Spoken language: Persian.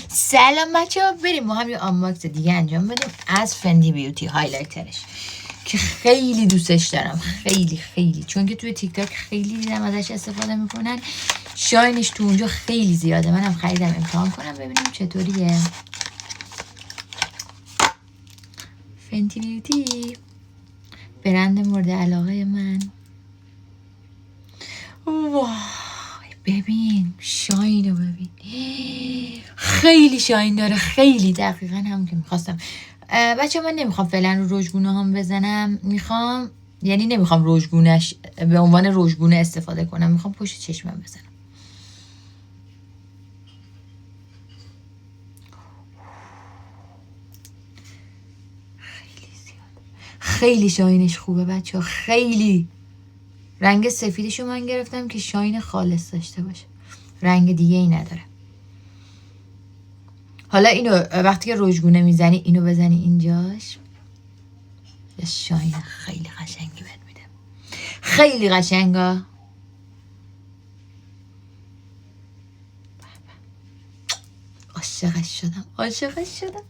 سلام بچه ها، بریم ما هم یه آنباکس دیگه انجام بدیم از فندی بیوتی هایلایترش که خیلی دوستش دارم، خیلی چون که توی تیک تاک خیلی دیدم ازش استفاده میکنن. شاینش تو اونجا خیلی زیاده، منم خریدم امتحان کنم ببینیم چطوریه. فندی بیوتی برند مورد علاقه من. وای ببین شاینو ببین، خیلی شاین داره، خیلی دقیقا هم که میخواستم. بچه من نمیخوام فعلا رو رژگونه هم بزنم، میخوام یعنی نمیخوام رژگونش به عنوان رژگونه استفاده کنم، میخوام پشت چشمم بزنم. خیلی زیاد، خیلی شاینش خوبه بچه ها، خیلی. رنگ سفیدشو من گرفتم که شاین خالص داشته باشه، رنگ دیگه ای نداره. حالا اینو وقتی که رژگونه میزنی اینو بزنی اینجاش، یه شاین خیلی قشنگی بهت میده، خیلی قشنگه. عاشقش شدم.